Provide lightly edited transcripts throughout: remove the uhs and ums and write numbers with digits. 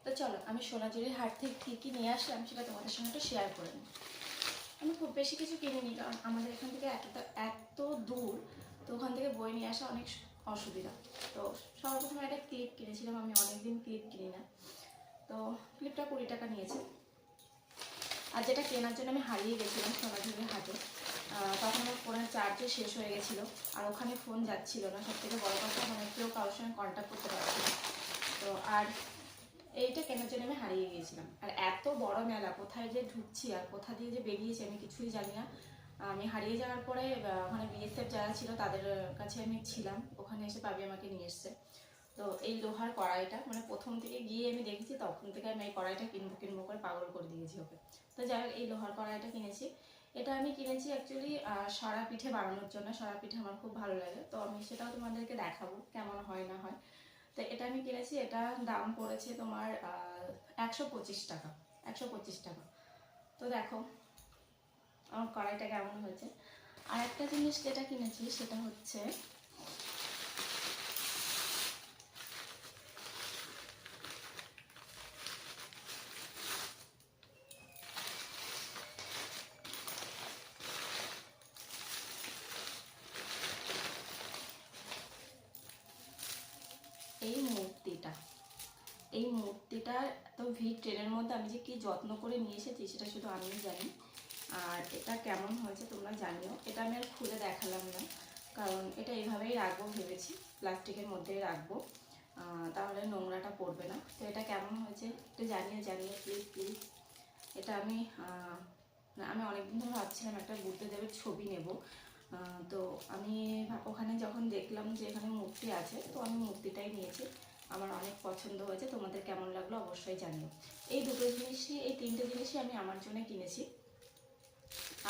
তো চলো আমি সোনাঝুরির হাট থেকে কী কী নিয়ে আসলাম সেটা তোমাদের সঙ্গে একটু শেয়ার করে নিই। আমি খুব বেশি কিছু কিনিনি, কারণ আমাদের এখান থেকে এত দূর, তো ওখান থেকে বই নিয়ে আসা অনেক অসুবিধা। তো সর্বপ্রথমে একটা ক্লিপ কিনেছিলাম, আমি অনেকদিন ক্লিপ কিনি না, তো ক্লিপটা 20 টাকা নিয়েছে। আর যেটা কেনার জন্য আমি হারিয়ে গেছিলাম সোনাঝুরির হাটে, তখন আমার ফোনের চার্জও শেষ হয়ে গেছিলো, আর ওখানে ফোন যাচ্ছিলো না। সব থেকে বড়ো কথা, মানে কেউ কারোর সঙ্গে কন্ট্যাক্ট করতে পারছিল। তো আর এইটা কেনার জন্য আমি হারিয়ে গিয়েছিলাম। আর এত বড় মেলা, কোথায় যে ঢুকছি আর কোথা দিয়ে যে বেরিয়েছি আমি কিছুই জানি না। আমি হারিয়ে যাওয়ার পরে ওখানে বিএসএফ যারা ছিল তাদের কাছে আমি ছিলাম, ওখানে এসে পাবি আমাকে নিয়ে এসছে। তো এই লোহার কড়াইটা, মানে প্রথম থেকে গিয়ে আমি দেখেছি, তখন থেকে আমি এই কড়াইটা কিনবো কিনবো করে পাগল করে দিয়েছি ওকে। তো যাই হোক, এই লোহার কড়াইটা কিনেছি। এটা আমি কিনেছি অ্যাকচুয়ালি সরা পিঠে বানানোর জন্য। সরা পিঠে আমার খুব ভালো লাগে, তো আমি সেটাও তোমাদেরকে দেখাবো কেমন হয় না হয়। তো এটা আমি কিনেছি, এটা দাম পড়েছে তোমার 125 টাকা। 125 টাকা। তো দেখো আমার কড়াইটা কেমন হয়েছে। আর একটা জিনিস যেটা কিনেছি সেটা হচ্ছে এই মূর্তিটা। এই মূর্তিটার তো ভিড় ট্রেনের মধ্যে আমি যে কি যত্ন করে নিয়ে এসেছি সেটা শুধু আমিই জানি। আর এটা কেমন হয়েছে তোমরা জানিও। এটা আমি আর খুলে দেখালাম না, কারণ এটা এইভাবেই রাখবো ভেবেছি, প্লাস্টিকের মধ্যেই রাখবো, তাহলে নোংরাটা পড়বে না। তো এটা কেমন হয়েছে একটু জানিয়ে প্লিজ প্লিজ। এটা আমি আমি অনেকদিন ধরে ভাবছিলাম একটা বুদ্ধদেবের ছবি নেব। তো আমি ওখানে যখন দেখলাম যে এখানে মূর্তি আছে, তো আমি মূর্তিটাই নিয়েছি। আমার অনেক পছন্দ হয়েছে, তোমাদের কেমন লাগলো অবশ্যই জানিও। এই দুটো জিনিসই, এই তিনটে জিনিসই আমি আমার জন্য কিনেছি।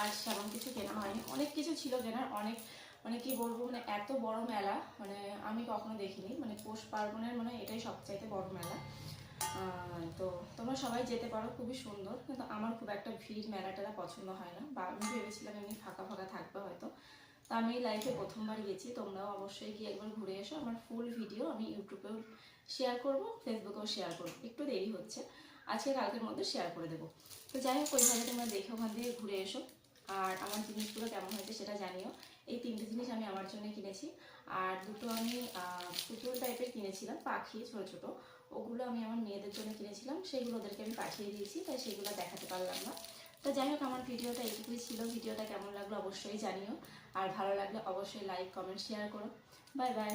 আর সেমন কিছু কেনা হয়নি, অনেক কিছু ছিল কেনার, অনেক মানে কি বলবো, মানে এত বড় মেলা মানে আমি কখনো দেখিনি। মানে পৌষ পার্বণের মানে এটাই সবচাইতে বড় মেলা। তো তোমরা সবাই যেতে পারো, খুবই সুন্দর। কিন্তু আমার খুব একটা ভিড় মেলাটা পছন্দ হয় না, বা আমি ভেবেছিলাম এমনি ফাঁকা ফাঁকা থাকবে হয়তো। তো আমি লাইফে প্রথমবার গেছি, তোমরাও অবশ্যই গিয়ে একবার ঘুরে এসো। আমার ফুল ভিডিও আমি ইউটিউবেও শেয়ার করব, ফেসবুকেও শেয়ার করবো, একটু দেরি হচ্ছে, আজকে কালকের মধ্যে শেয়ার করে দেবো। তো যাই হোক, ওইভাবে তোমরা দেখে ওখান থেকে ঘুরে এসো। আর আমার জিনিসগুলো কেমন হয়েছে সেটা জানিও। এই তিনটে জিনিস আমি আমার জন্য কিনেছি। আর দুটো আমি পুতুল টাইপের কিনেছিলাম, পাখি ছোটো ছোটো, ওগুলো আমি আমার মেয়েদের জন্য কিনেছিলাম, সেগুলো ওদেরকে আমি পাঠিয়ে দিয়েছি, তাই সেগুলো দেখাতে পারলাম না। তো যাই হোক, আমার ভিডিওটা এইটুকুই ছিল। ভিডিওটা কেমন লাগলো অবশ্যই জানিও, আর ভালো লাগলে অবশ্যই লাইক কমেন্ট শেয়ার করো। Bye bye.